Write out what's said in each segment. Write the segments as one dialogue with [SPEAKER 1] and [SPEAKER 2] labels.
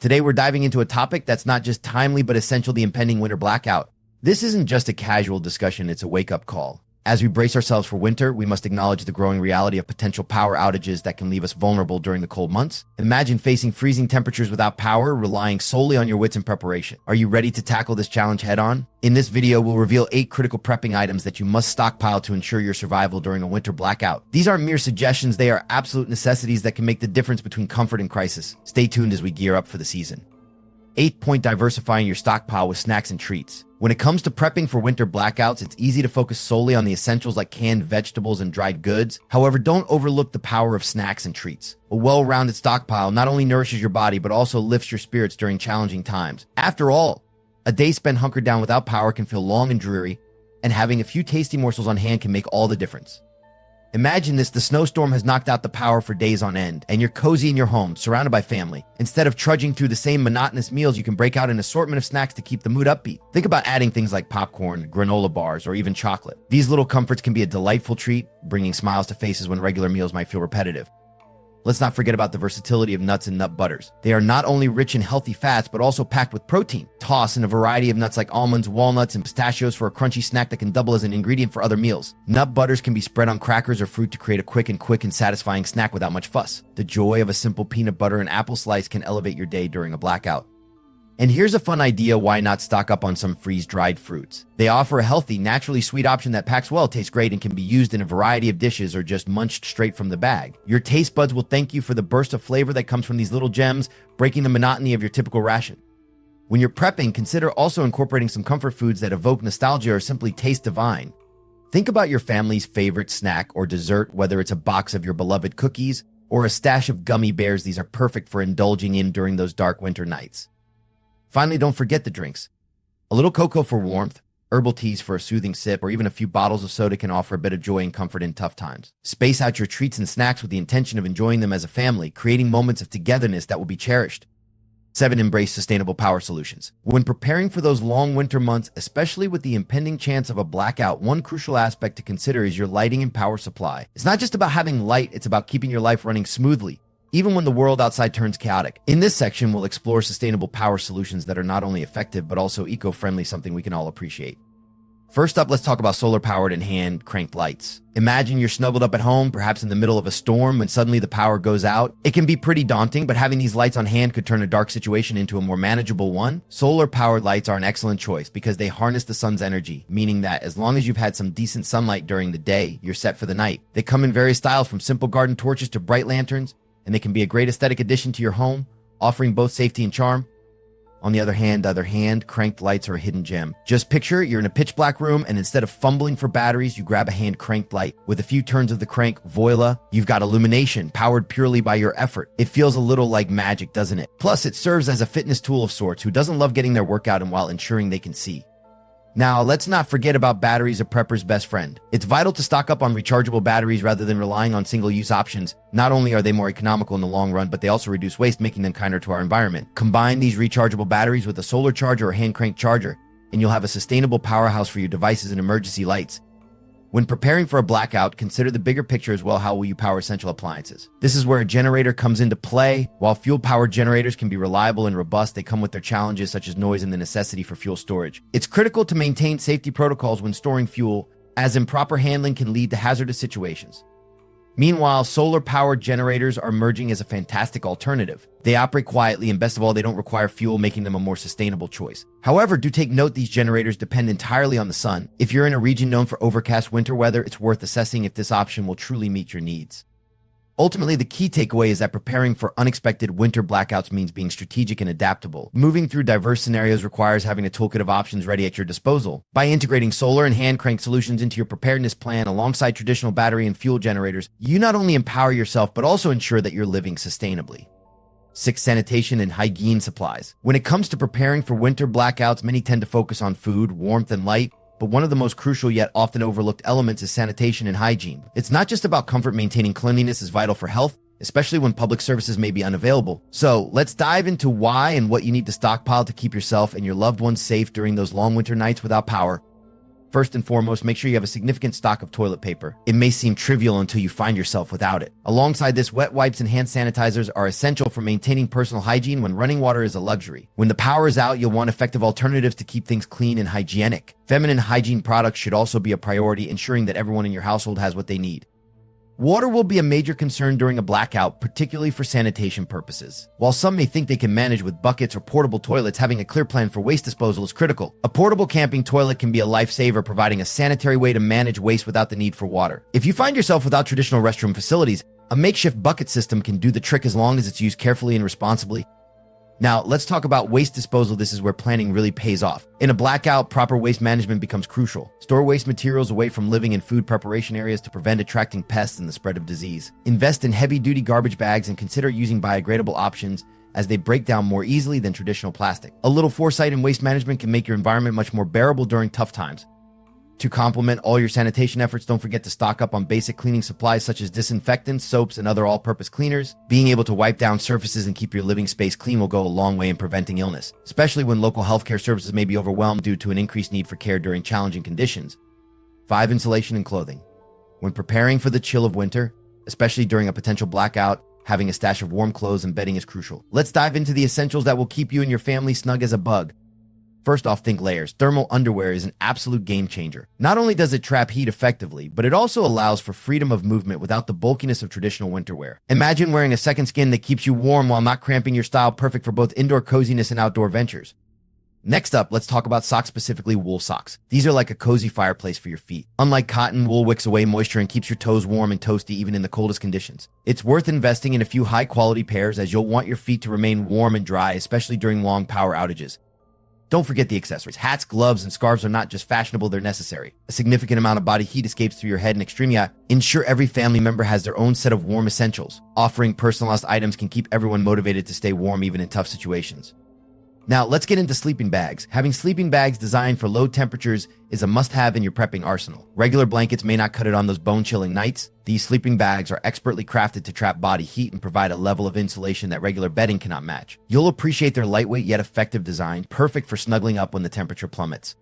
[SPEAKER 1] Today we're diving into a topic that's not just timely but essential: the impending winter blackout. This isn't just a casual discussion, it's a wake-up call. As we brace ourselves for winter, we must acknowledge the growing reality of potential power outages that can leave us vulnerable during the cold months. Imagine facing freezing temperatures without power, relying solely on your wits and preparation. Are you ready to tackle this challenge head-on? In this video, we'll reveal 8 critical prepping items that you must stockpile to ensure your survival during a winter blackout. These aren't mere suggestions, they are absolute necessities that can make the difference between comfort and crisis. Stay tuned as we gear up for the season. 8. Diversifying your stockpile with snacks and treats. When it comes to prepping for winter blackouts, it's easy to focus solely on the essentials like canned vegetables and dried goods. However, don't overlook the power of snacks and treats. A well-rounded stockpile not only nourishes your body, but also lifts your spirits during challenging times. After all, a day spent hunkered down without power can feel long and dreary, and having a few tasty morsels on hand can make all the difference. Imagine this: the snowstorm has knocked out the power for days on end, and you're cozy in your home, surrounded by family. Instead of trudging through the same monotonous meals, you can break out an assortment of snacks to keep the mood upbeat. Think about adding things like popcorn, granola bars, or even chocolate. These little comforts can be a delightful treat, bringing smiles to faces when regular meals might feel repetitive. Let's not forget about the versatility of nuts and nut butters. They are not only rich in healthy fats, but also packed with protein. Toss in a variety of nuts like almonds, walnuts, and pistachios for a crunchy snack that can double as an ingredient for other meals. Nut butters can be spread on crackers or fruit to create a quick and satisfying snack without much fuss. The joy of a simple peanut butter and apple slice can elevate your day during a blackout. And here's a fun idea: why not stock up on some freeze-dried fruits? They offer a healthy, naturally sweet option that packs well, tastes great, and can be used in a variety of dishes or just munched straight from the bag. Your taste buds will thank you for the burst of flavor that comes from these little gems, breaking the monotony of your typical ration. When you're prepping, consider also incorporating some comfort foods that evoke nostalgia or simply taste divine. Think about your family's favorite snack or dessert, whether it's a box of your beloved cookies or a stash of gummy bears. These are perfect for indulging in during those dark winter nights. Finally, don't forget the drinks. A little cocoa for warmth, herbal teas for a soothing sip, or even a few bottles of soda can offer a bit of joy and comfort in tough times. Space out your treats and snacks with the intention of enjoying them as a family, creating moments of togetherness that will be cherished. 7. Embrace sustainable power solutions. When preparing for those long winter months, especially with the impending chance of a blackout, one crucial aspect to consider is your lighting and power supply. It's not just about having light, it's about keeping your life running smoothly, even when the world outside turns chaotic. In this section, we'll explore sustainable power solutions that are not only effective, but also eco-friendly, something we can all appreciate. First up, let's talk about solar-powered and hand-cranked lights. Imagine you're snuggled up at home, perhaps in the middle of a storm, when suddenly the power goes out. It can be pretty daunting, but having these lights on hand could turn a dark situation into a more manageable one. Solar-powered lights are an excellent choice because they harness the sun's energy, meaning that as long as you've had some decent sunlight during the day, you're set for the night. They come in various styles, from simple garden torches to bright lanterns, and they can be a great aesthetic addition to your home, offering both safety and charm. On the other hand, hand-cranked lights are a hidden gem. Just picture you're in a pitch-black room, and instead of fumbling for batteries, you grab a hand-cranked light. With a few turns of the crank, voila, you've got illumination, powered purely by your effort. It feels a little like magic, doesn't it? Plus, it serves as a fitness tool of sorts. Who doesn't love getting their workout in while ensuring they can see? Now, let's not forget about batteries, a prepper's best friend. It's vital to stock up on rechargeable batteries rather than relying on single-use options. Not only are they more economical in the long run, but they also reduce waste, making them kinder to our environment. Combine these rechargeable batteries with a solar charger or hand-crank charger, and you'll have a sustainable powerhouse for your devices and emergency lights. When preparing for a blackout, consider the bigger picture as well. How will you power essential appliances? This is where a generator comes into play. While fuel-powered generators can be reliable and robust, they come with their challenges such as noise and the necessity for fuel storage. It's critical to maintain safety protocols when storing fuel, as improper handling can lead to hazardous situations. Meanwhile, solar-powered generators are emerging as a fantastic alternative. They operate quietly, and best of all, they don't require fuel, making them a more sustainable choice. However, do take note these generators depend entirely on the sun. If you're in a region known for overcast winter weather, it's worth assessing if this option will truly meet your needs. Ultimately, the key takeaway is that preparing for unexpected winter blackouts means being strategic and adaptable. Moving through diverse scenarios requires having a toolkit of options ready at your disposal. By integrating solar and hand-crank solutions into your preparedness plan alongside traditional battery and fuel generators, you not only empower yourself, but also ensure that you're living sustainably. 6. Sanitation and hygiene supplies. When it comes to preparing for winter blackouts, many tend to focus on food, warmth, and light. But one of the most crucial yet often overlooked elements is sanitation and hygiene. It's not just about comfort. Maintaining cleanliness is vital for health, especially when public services may be unavailable. So let's dive into why and what you need to stockpile to keep yourself and your loved ones safe during those long winter nights without power. First and foremost, make sure you have a significant stock of toilet paper. It may seem trivial until you find yourself without it. Alongside this, wet wipes and hand sanitizers are essential for maintaining personal hygiene when running water is a luxury. When the power is out, you'll want effective alternatives to keep things clean and hygienic. Feminine hygiene products should also be a priority, ensuring that everyone in your household has what they need. Water will be a major concern during a blackout, particularly for sanitation purposes. While some may think they can manage with buckets or portable toilets, having a clear plan for waste disposal is critical. A portable camping toilet can be a lifesaver, providing a sanitary way to manage waste without the need for water. If you find yourself without traditional restroom facilities, a makeshift bucket system can do the trick as long as it's used carefully and responsibly. Now, let's talk about waste disposal. This is where planning really pays off. In a blackout, proper waste management becomes crucial. Store waste materials away from living and food preparation areas to prevent attracting pests and the spread of disease. Invest in heavy-duty garbage bags and consider using biodegradable options as they break down more easily than traditional plastic. A little foresight in waste management can make your environment much more bearable during tough times. To complement all your sanitation efforts, don't forget to stock up on basic cleaning supplies such as disinfectants, soaps, and other all-purpose cleaners. Being able to wipe down surfaces and keep your living space clean will go a long way in preventing illness, especially when local healthcare services may be overwhelmed due to an increased need for care during challenging conditions. 5. Insulation and clothing. When preparing for the chill of winter, especially during a potential blackout, having a stash of warm clothes and bedding is crucial. Let's dive into the essentials that will keep you and your family snug as a bug. First off, think layers. Thermal underwear is an absolute game changer. Not only does it trap heat effectively, but it also allows for freedom of movement without the bulkiness of traditional winter wear. Imagine wearing a second skin that keeps you warm while not cramping your style, perfect for both indoor coziness and outdoor ventures. Next up, let's talk about socks, specifically wool socks. These are like a cozy fireplace for your feet. Unlike cotton, wool wicks away moisture and keeps your toes warm and toasty even in the coldest conditions. It's worth investing in a few high-quality pairs as you'll want your feet to remain warm and dry, especially during long power outages. Don't forget the accessories. Hats, gloves, and scarves are not just fashionable, they're necessary. A significant amount of body heat escapes through your head and extremely. Ensure every family member has their own set of warm essentials. Offering personalized items can keep everyone motivated to stay warm even in tough situations. Now, let's get into sleeping bags. Having sleeping bags designed for low temperatures is a must-have in your prepping arsenal. Regular blankets may not cut it on those bone-chilling nights. These sleeping bags are expertly crafted to trap body heat and provide a level of insulation that regular bedding cannot match. You'll appreciate their lightweight yet effective design, perfect for snuggling up when the temperature plummets.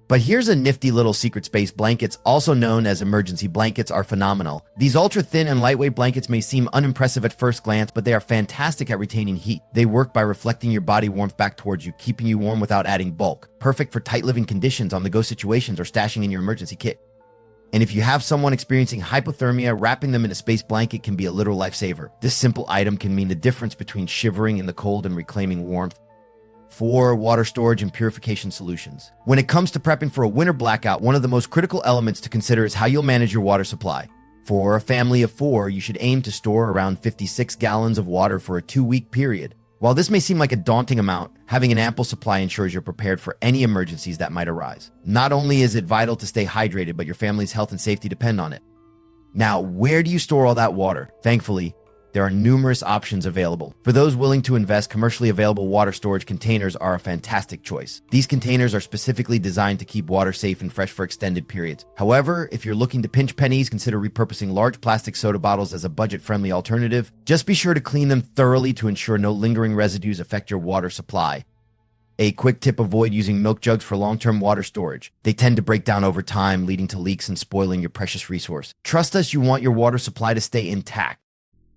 [SPEAKER 1] But here's a nifty little secret space. Blankets, also known as emergency blankets, are phenomenal. These ultra-thin and lightweight blankets may seem unimpressive at first glance, but they are fantastic at retaining heat. They work by reflecting your body warmth back towards you, keeping you warm without adding bulk. Perfect for tight living conditions, on-the-go situations, or stashing in your emergency kit. And if you have someone experiencing hypothermia, wrapping them in a space blanket can be a literal lifesaver. This simple item can mean the difference between shivering in the cold and reclaiming warmth. 4. Water storage and purification solutions. When it comes to prepping for a winter blackout, one of the most critical elements to consider is how you'll manage your water supply. For a family of 4, you should aim to store around 56 gallons of water for a 2-week period. While this may seem like a daunting amount, having an ample supply ensures you're prepared for any emergencies that might arise. Not only is it vital to stay hydrated, but your family's health and safety depend on it. Now, where do you store all that water? Thankfully, there are numerous options available. For those willing to invest, commercially available water storage containers are a fantastic choice. These containers are specifically designed to keep water safe and fresh for extended periods. However, if you're looking to pinch pennies, consider repurposing large plastic soda bottles as a budget-friendly alternative. Just be sure to clean them thoroughly to ensure no lingering residues affect your water supply. A quick tip: avoid using milk jugs for long-term water storage. They tend to break down over time, leading to leaks and spoiling your precious resource. Trust us, you want your water supply to stay intact.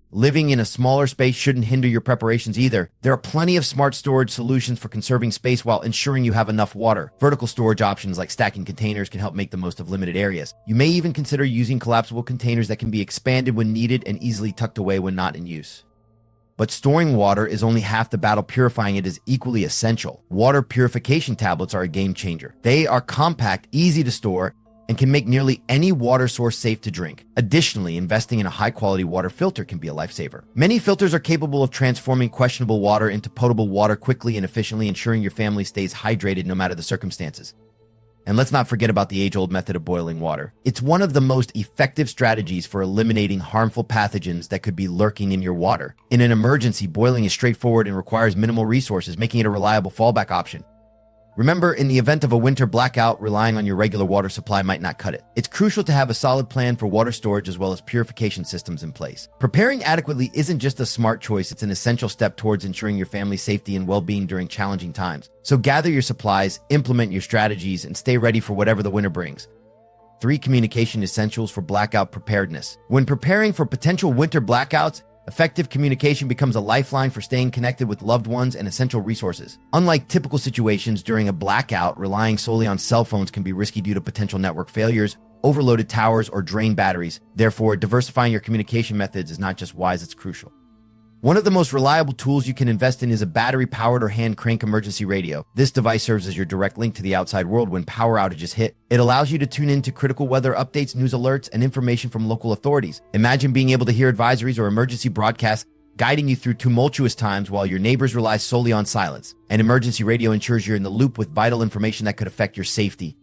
[SPEAKER 1] Living in a smaller space shouldn't hinder your preparations either. There are plenty of smart storage solutions for conserving space while ensuring you have enough water. Vertical storage options like stacking containers can help make the most of limited areas. You may even consider using collapsible containers that can be expanded when needed and easily tucked away when not in use. But storing water is only half the battle. Purifying it is equally essential. Water purification tablets are a game changer. They are compact, easy to store, and can make nearly any water source safe to drink. Additionally, investing in a high-quality water filter can be a lifesaver. Many filters are capable of transforming questionable water into potable water quickly and efficiently, ensuring your family stays hydrated no matter the circumstances. And let's not forget about the age-old method of boiling water. It's one of the most effective strategies for eliminating harmful pathogens that could be lurking in your water. In an emergency, boiling is straightforward and requires minimal resources, making it a reliable fallback option. Remember, in the event of a winter blackout, relying on your regular water supply might not cut it. It's crucial to have a solid plan for water storage as well as purification systems in place. Preparing adequately isn't just a smart choice, it's an essential step towards ensuring your family's safety and well-being during challenging times. So gather your supplies, implement your strategies, and stay ready for whatever the winter brings. 3 communication essentials for blackout preparedness. When preparing for potential winter blackouts, effective communication becomes a lifeline for staying connected with loved ones and essential resources. Unlike typical situations during a blackout, relying solely on cell phones can be risky due to potential network failures, overloaded towers, or drained batteries. Therefore, diversifying your communication methods is not just wise, it's crucial. One of the most reliable tools you can invest in is a battery-powered or hand crank emergency radio. This device serves as your direct link to the outside world when power outages hit. It allows you to tune into critical weather updates, news alerts, and information from local authorities. Imagine being able to hear advisories or emergency broadcasts guiding you through tumultuous times while your neighbors rely solely on silence. An emergency radio ensures you're in the loop with vital information that could affect your safety.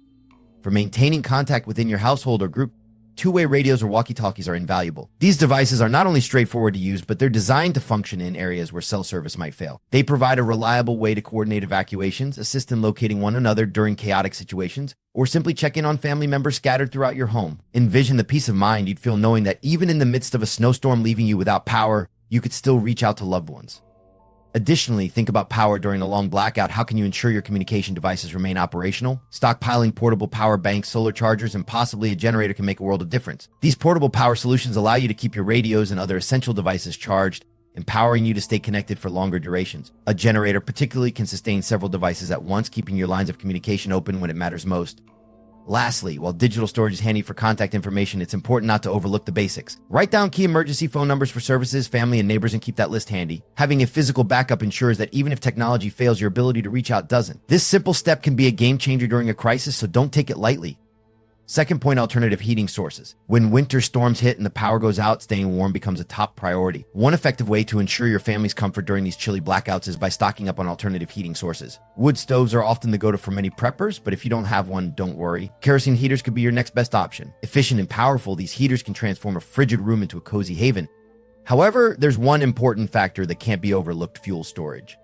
[SPEAKER 1] For maintaining contact within your household or group, two-way radios or walkie-talkies are invaluable. These devices are not only straightforward to use, but they're designed to function in areas where cell service might fail. They provide a reliable way to coordinate evacuations, assist in locating one another during chaotic situations, or simply check in on family members scattered throughout your home. Envision the peace of mind you'd feel knowing that even in the midst of a snowstorm leaving you without power, you could still reach out to loved ones. Additionally, think about power during a long blackout. How can you ensure your communication devices remain operational? Stockpiling portable power banks, solar chargers, and possibly a generator can make a world of difference. These portable power solutions allow you to keep your radios and other essential devices charged, empowering you to stay connected for longer durations. A generator particularly can sustain several devices at once, keeping your lines of communication open when it matters most. Lastly, while digital storage is handy for contact information, it's important not to overlook the basics. Write down key emergency phone numbers for services, family, and neighbors, and keep that list handy. Having a physical backup ensures that even if technology fails, your ability to reach out doesn't. This simple step can be a game changer during a crisis, so don't take it lightly. Second point, alternative heating sources. When winter storms hit and the power goes out, staying warm becomes a top priority. One effective way to ensure your family's comfort during these chilly blackouts is by stocking up on alternative heating sources. Wood stoves are often the go-to for many preppers, but if you don't have one, don't worry. Kerosene heaters could be your next best option. Efficient and powerful, these heaters can transform a frigid room into a cozy haven. However, there's one important factor that can't be overlooked: fuel storage.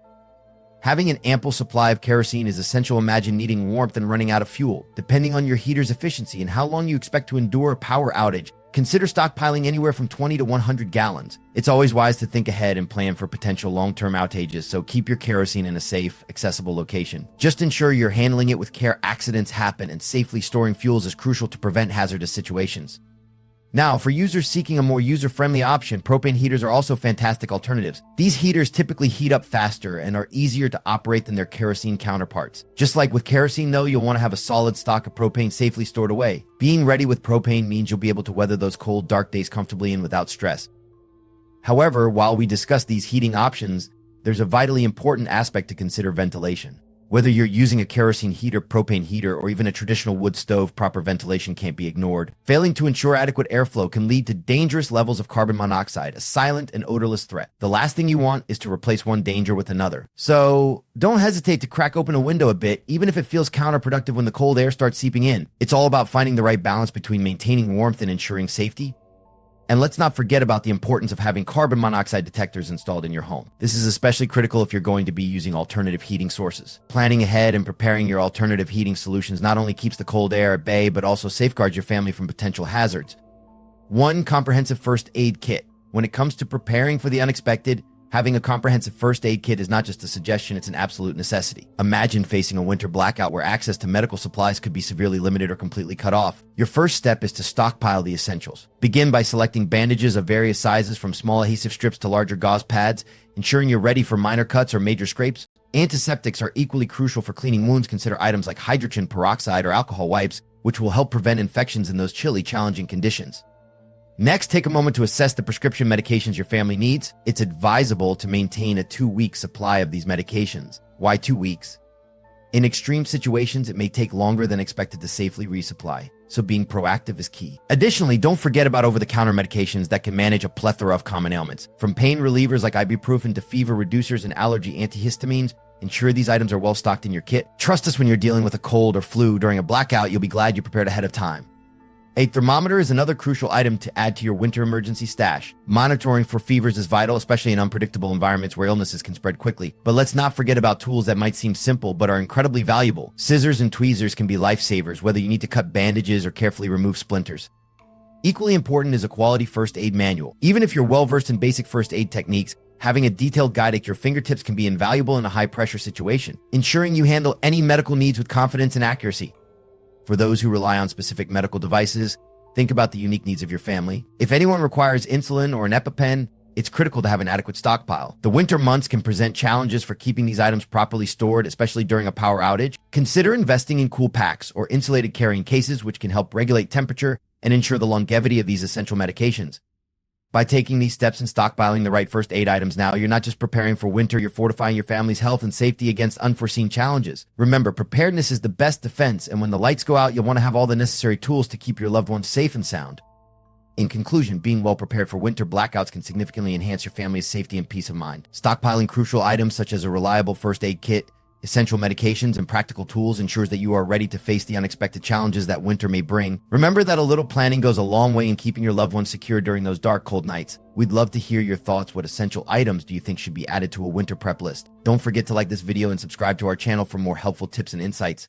[SPEAKER 1] Having an ample supply of kerosene is essential. Imagine needing warmth and running out of fuel. Depending on your heater's efficiency and how long you expect to endure a power outage, consider stockpiling anywhere from 20 to 100 gallons. It's always wise to think ahead and plan for potential long-term outages, so keep your kerosene in a safe, accessible location. Just ensure you're handling it with care. Accidents happen, and safely storing fuels is crucial to prevent hazardous situations. Now, for users seeking a more user-friendly option, propane heaters are also fantastic alternatives. These heaters typically heat up faster and are easier to operate than their kerosene counterparts. Just like with kerosene, though, you'll want to have a solid stock of propane safely stored away. Being ready with propane means you'll be able to weather those cold, dark days comfortably and without stress. However, while we discuss these heating options, there's a vitally important aspect to consider: ventilation. Whether you're using a kerosene heater, propane heater, or even a traditional wood stove, proper ventilation can't be ignored. Failing to ensure adequate airflow can lead to dangerous levels of carbon monoxide, a silent and odorless threat. The last thing you want is to replace one danger with another. So don't hesitate to crack open a window a bit, even if it feels counterproductive when the cold air starts seeping in. It's all about finding the right balance between maintaining warmth and ensuring safety. And let's not forget about the importance of having carbon monoxide detectors installed in your home. This is especially critical if you're going to be using alternative heating sources. Planning ahead and preparing your alternative heating solutions not only keeps the cold air at bay, but also safeguards your family from potential hazards. 1. Comprehensive first aid kit. When it comes to preparing for the unexpected, having a comprehensive first aid kit is not just a suggestion, it's an absolute necessity. Imagine facing a winter blackout where access to medical supplies could be severely limited or completely cut off. Your first step is to stockpile the essentials. Begin by selecting bandages of various sizes, from small adhesive strips to larger gauze pads, ensuring you're ready for minor cuts or major scrapes. Antiseptics are equally crucial for cleaning wounds. Consider items like hydrogen peroxide or alcohol wipes, which will help prevent infections in those chilly, challenging conditions. Next, take a moment to assess the prescription medications your family needs. It's advisable to maintain a 2-week supply of these medications. Why 2 weeks? In extreme situations, it may take longer than expected to safely resupply, so being proactive is key. Additionally, don't forget about over-the-counter medications that can manage a plethora of common ailments. From pain relievers like ibuprofen to fever reducers and allergy antihistamines, ensure these items are well stocked in your kit. Trust us when you're dealing with a cold or flu during a blackout. You'll be glad you prepared ahead of time. A thermometer is another crucial item to add to your winter emergency stash. Monitoring for fevers is vital, especially in unpredictable environments where illnesses can spread quickly. But let's not forget about tools that might seem simple but are incredibly valuable. Scissors and tweezers can be lifesavers, whether you need to cut bandages or carefully remove splinters. Equally important is a quality first aid manual. Even if you're well-versed in basic first aid techniques, having a detailed guide at your fingertips can be invaluable in a high-pressure situation, ensuring you handle any medical needs with confidence and accuracy. For those who rely on specific medical devices, think about the unique needs of your family. If anyone requires insulin or an EpiPen, it's critical to have an adequate stockpile. The winter months can present challenges for keeping these items properly stored, especially during a power outage. Consider investing in cool packs or insulated carrying cases, which can help regulate temperature and ensure the longevity of these essential medications. By taking these steps and stockpiling the right first aid items now, you're not just preparing for winter, you're fortifying your family's health and safety against unforeseen challenges. Remember, preparedness is the best defense, and when the lights go out, you'll want to have all the necessary tools to keep your loved ones safe and sound. In conclusion, being well prepared for winter blackouts can significantly enhance your family's safety and peace of mind. Stockpiling crucial items such as a reliable first aid kit, essential medications, and practical tools ensures that you are ready to face the unexpected challenges that winter may bring. Remember that a little planning goes a long way in keeping your loved ones secure during those dark, cold nights. We'd love to hear your thoughts. What essential items do you think should be added to a winter prep list? Don't forget to like this video and subscribe to our channel for more helpful tips and insights.